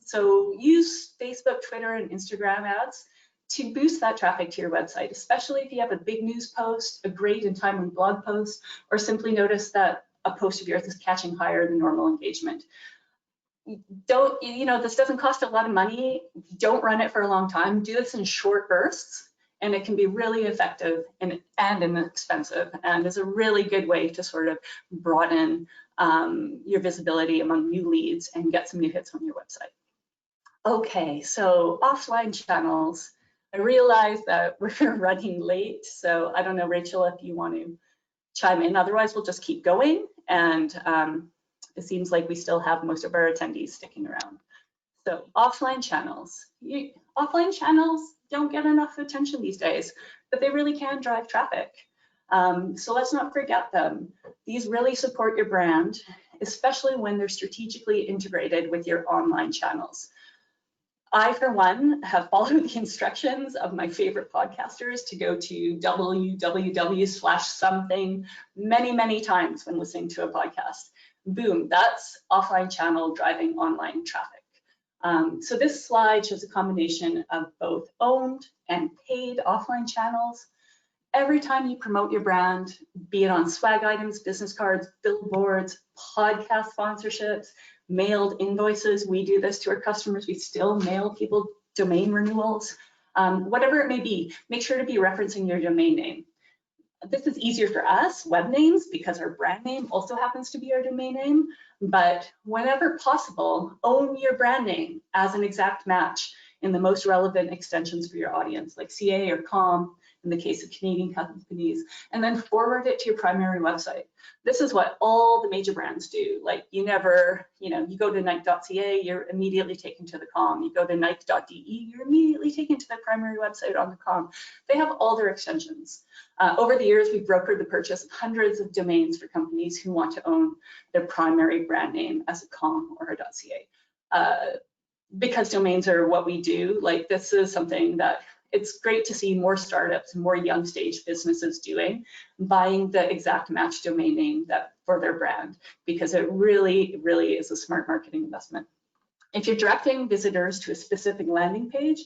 So use Facebook, Twitter, and Instagram ads to boost that traffic to your website, especially if you have a big news post, a great and timely blog post, or simply notice that a post of yours is catching higher than normal engagement. This doesn't cost a lot of money. Don't run it for a long time. Do this in short bursts, and it can be really effective and inexpensive, and is a really good way to sort of broaden your visibility among new leads and get some new hits on your website. Okay, so offline channels. I realize that we're running late, so I don't know, Rachel, if you want to chime in. Otherwise, we'll just keep going, and it seems like we still have most of our attendees sticking around. So offline channels. Offline channels don't get enough attention these days, but they really can drive traffic. So let's not forget them. These really support your brand, especially when they're strategically integrated with your online channels. I, for one, have followed the instructions of my favorite podcasters to go to www/something many, many times when listening to a podcast. Boom, that's offline channel driving online traffic. So this slide shows a combination of both owned and paid offline channels. Every time you promote your brand, be it on swag items, business cards, billboards, podcast sponsorships, mailed invoices, we do this to our customers, we still mail people domain renewals, whatever it may be, make sure to be referencing your domain name. This is easier for us, web names, because our brand name also happens to be our domain name, but whenever possible, own your brand name as an exact match in the most relevant extensions for your audience, like CA or COM, in the case of Canadian companies, and then forward it to your primary website. This is what all the major brands do. Like you go to Nike.ca, you're immediately taken to the com. You go to Nike.de, you're immediately taken to their primary website on the com. They have all their extensions. Over the years, we've brokered the purchase of hundreds of domains for companies who want to own their primary brand name as a com or a .ca. Because domains are what we do, like this is something that it's great to see more startups, more young stage businesses doing, buying the exact match domain name for their brand, because it really, really is a smart marketing investment. If you're directing visitors to a specific landing page,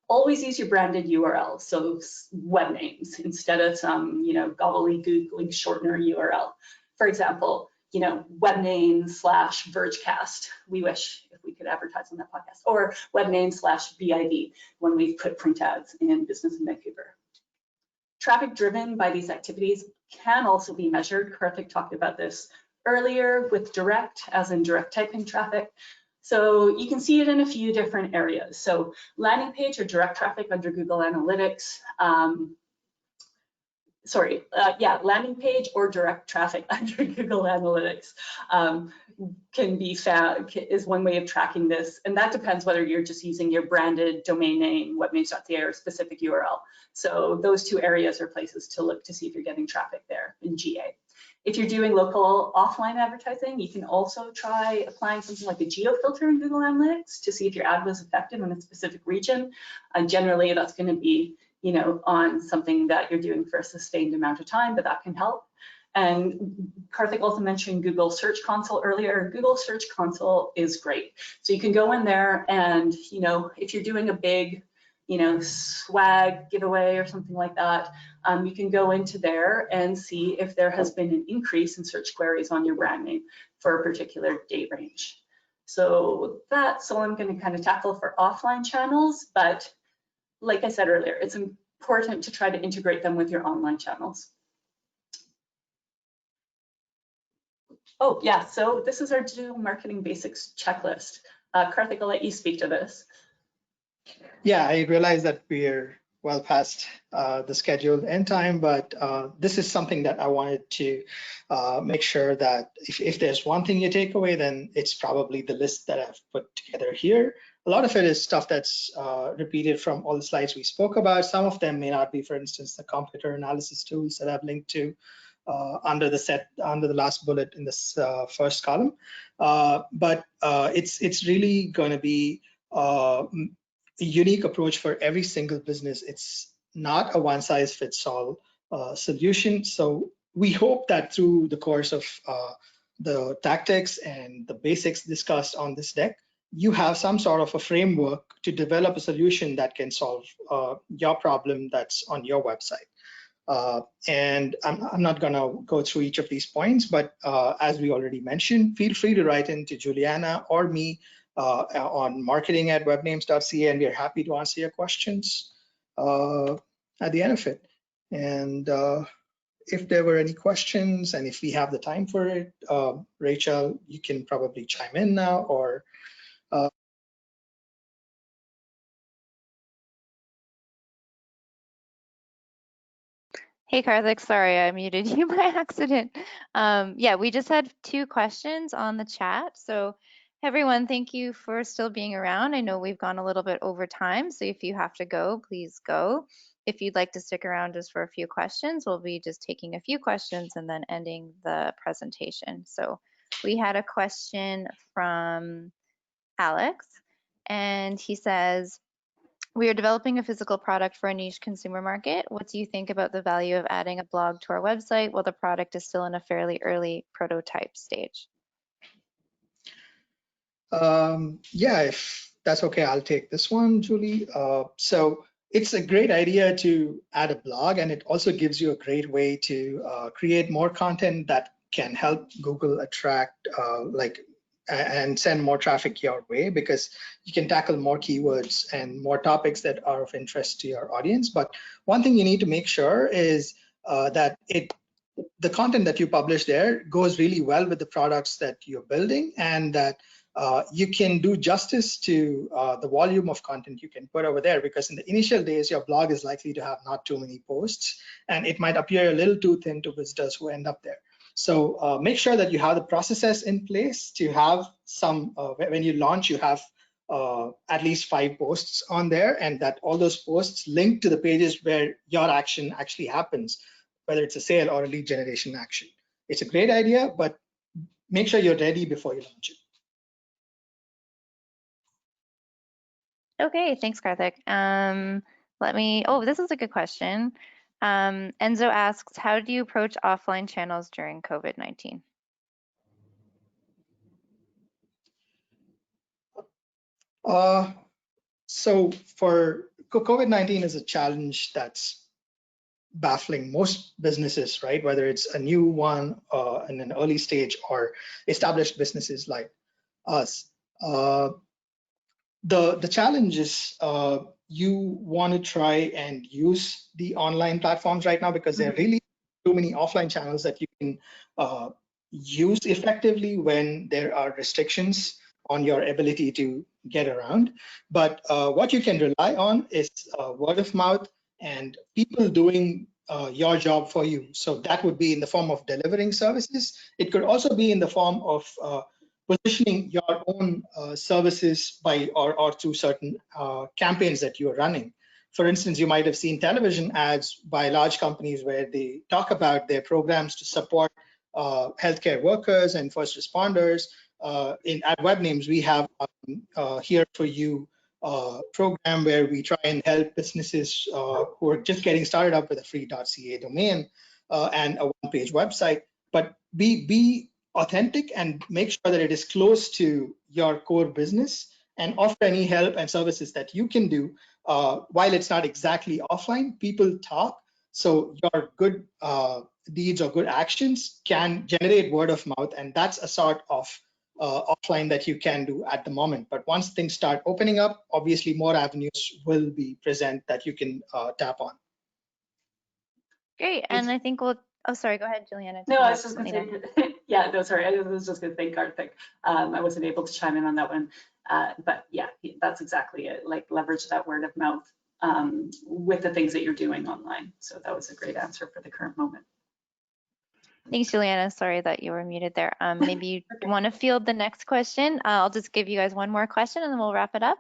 always use your branded URL, so web names, instead of some gobbledygook link shortener URL. for example, you know, webname/Vergecast. We wish if we could advertise on that podcast, or webname/BIV when we put print ads in Business in Vancouver. Traffic driven by these activities can also be measured. Karthik talked about this earlier with direct, as in direct typing traffic. So you can see it in a few different areas. So landing page or direct traffic under Google Analytics. Landing page or direct traffic under Google Analytics can be found, is one way of tracking this. And that depends whether you're just using your branded domain name, webnames.ca, or specific URL. So those two areas are places to look to see if you're getting traffic there in GA. If you're doing local offline advertising, you can also try applying something like a geo filter in Google Analytics to see if your ad was effective in a specific region. And generally that's going to be, you know, on something that you're doing for a sustained amount of time, but that can help. And Karthik also mentioned Google Search Console earlier. Google Search Console is great. So you can go in there and, you know, if you're doing a big, you know, swag giveaway or something like that, you can go into there and see if there has been an increase in search queries on your brand name for a particular date range. So that's all I'm going to kind of tackle for offline channels, but like I said earlier, it's important to try to integrate them with your online channels. Oh yeah, so this is our digital marketing basics checklist. Karthik, I'll let you speak to this. Yeah, I realize that we're well past the scheduled end time, but this is something that I wanted to make sure that if there's one thing you take away, then it's probably the list that I've put together here. A lot of it is stuff that's repeated from all the slides we spoke about. Some of them may not be, for instance, the computer analysis tools that I've linked to under the last bullet in this first column. But it's really going to be a unique approach for every single business. It's not a one-size-fits-all solution. So we hope that through the course of the tactics and the basics discussed on this deck, you have some sort of a framework to develop a solution that can solve your problem that's on your website. And I'm not going to go through each of these points, but as we already mentioned, feel free to write into Juliana or me on marketing@webnames.ca, and we're happy to answer your questions at the end of it. And if there were any questions, and if we have the time for it, Rachel, you can probably chime in now, or Hey Karthik, sorry I muted you by accident. Yeah, we just had 2 questions on the chat. So everyone, thank you for still being around. I know we've gone a little bit over time, so if you have to go, please go. If you'd like to stick around just for a few questions, we'll be just taking a few questions and then ending the presentation. So we had a question from Alex, and he says, we are developing a physical product for a niche consumer market. What do you think about the value of adding a blog to our website while the product is still in a fairly early prototype stage? Yeah, if that's okay, I'll take this one, Julie. So it's a great idea to add a blog, and it also gives you a great way to create more content that can help Google attract and send more traffic your way, because you can tackle more keywords and more topics that are of interest to your audience. But one thing you need to make sure is that the content that you publish there goes really well with the products that you're building, and that you can do justice to the volume of content you can put over there, because in the initial days, your blog is likely to have not too many posts, and it might appear a little too thin to visitors who end up there. So make sure that you have the processes in place to have some, when you launch, you have at least 5 posts on there, and that all those posts link to the pages where your action actually happens, whether it's a sale or a lead generation action. It's a great idea, but make sure you're ready before you launch it. Okay, thanks, Karthik. This is a good question. Enzo asks, how do you approach offline channels during COVID-19? So for COVID-19 is a challenge that's baffling most businesses, right? Whether it's a new one in an early stage or established businesses like us. The challenge is you want to try and use the online platforms right now because there are really too many offline channels that you can use effectively when there are restrictions on your ability to get around. But what you can rely on is word of mouth and people doing your job for you. So that would be in the form of delivering services. It could also be in the form of positioning your own services by or through certain campaigns that you're running. For instance, you might have seen television ads by large companies where they talk about their programs to support healthcare workers and first responders. At Web Names, we have Here For You program where we try and help businesses who are just getting started up with a free .ca domain and a one-page website. But be authentic and make sure that it is close to your core business and offer any help and services that you can do. While it's not exactly offline, people talk. So your good deeds or good actions can generate word of mouth, and that's a sort of offline that you can do at the moment. But once things start opening up, obviously more avenues will be present that you can tap on. Great, and I think we'll, oh, sorry, go ahead, Juliana. No, I was just going to say, yeah, no, sorry, I was just going to thank Karthik. I wasn't able to chime in on that one, but yeah, that's exactly it. Like leverage that word of mouth with the things that you're doing online. So that was a great answer for the current moment. Thanks, Juliana. Sorry that you were muted there. Maybe you want to field the next question. I'll just give you guys one more question and then we'll wrap it up.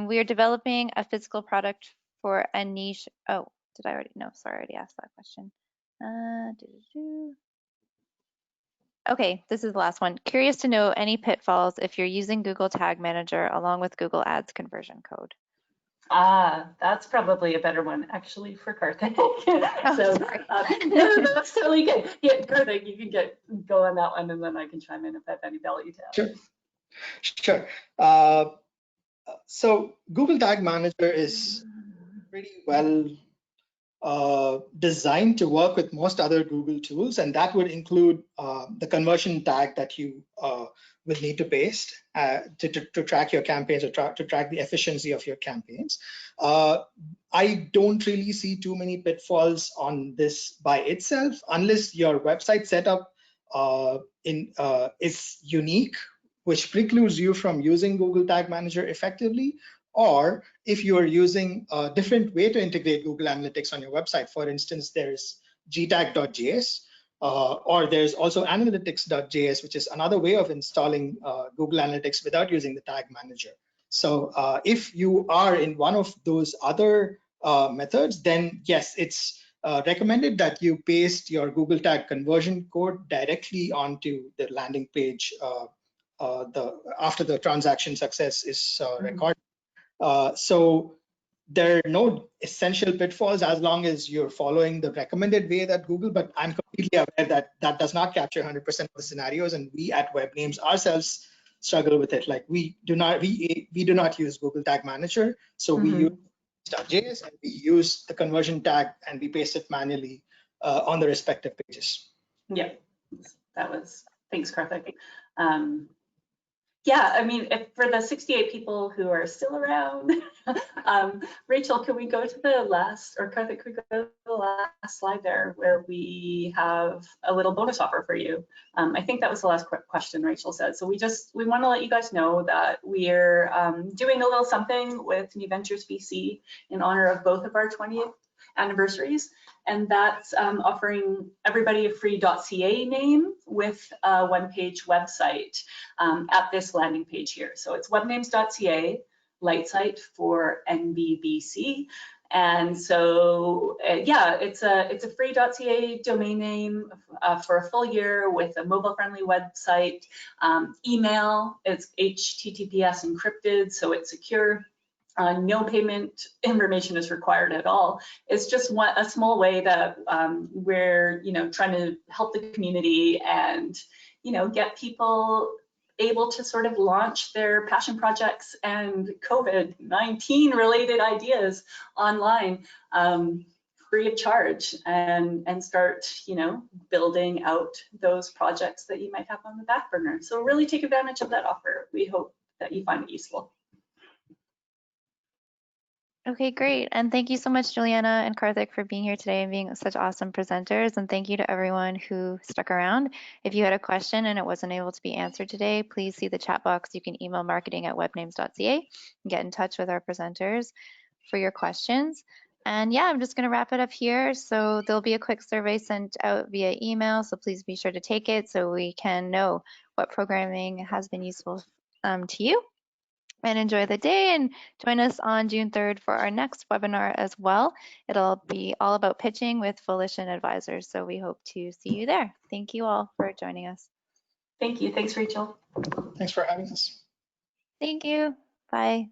We are developing a physical product for a niche. Oh, did I already? No, sorry, I already asked that question. Okay, this is the last one. Curious to know any pitfalls if you're using Google Tag Manager along with Google Ads conversion code. That's probably a better one actually for Karthik. So no, that's totally good. Yeah, Karthik, you can go on that one and then I can chime in if I have any value to add. Sure. So Google Tag Manager is pretty well designed to work with most other Google tools, and that would include the conversion tag that you will need to paste to track your campaigns or to track the efficiency of your campaigns. I don't really see too many pitfalls on this by itself, unless your website setup is unique, which precludes you from using Google Tag Manager effectively, or if you are using a different way to integrate Google Analytics on your website. For instance, there's gtag.js, or there's also analytics.js, which is another way of installing Google Analytics without using the tag manager. So if you are in one of those other methods, then yes, it's recommended that you paste your Google Tag conversion code directly onto the landing page after the transaction success is recorded. So there are no essential pitfalls as long as you're following the recommended way that Google, but I'm completely aware that that does not capture 100% of the scenarios, and we at Web Names ourselves struggle with it. Like we do not use Google Tag Manager, so we use .js and we use the conversion tag and we paste it manually on the respective pages. Yeah, thanks, Karthik. Yeah, I mean, for the 68 people who are still around, Rachel, can we go to the last, or Karthik, could we go to the last slide there where we have a little bonus offer for you? I think that was the last question Rachel said. So we want to let you guys know that we're doing a little something with New Ventures BC in honor of both of our 20th anniversaries, and that's offering everybody a free .ca name with a one-page website at this landing page here. So it's webnames.ca, light site for NVBC. And so yeah, it's a free .ca domain name for a full year with a mobile-friendly website. Email, it's HTTPS encrypted, so it's secure. No payment information is required at all. It's just a small way that we're trying to help the community and get people able to sort of launch their passion projects and COVID-19 related ideas online free of charge and start, building out those projects that you might have on the back burner. So really take advantage of that offer. We hope that you find it useful. Okay, great. And thank you so much, Juliana and Karthik, for being here today and being such awesome presenters. And thank you to everyone who stuck around. If you had a question and it wasn't able to be answered today, please see the chat box. You can email marketing@webnames.ca and get in touch with our presenters for your questions. And yeah, I'm just going to wrap it up here. So there'll be a quick survey sent out via email. So please be sure to take it so we can know what programming has been useful to you. And enjoy the day, and join us on June 3rd for our next webinar as well. It'll be all about pitching with Volition Advisors. So we hope to see you there. Thank you all for joining us. Thank you. Thanks, Rachel. Thanks for having us. Thank you. Bye.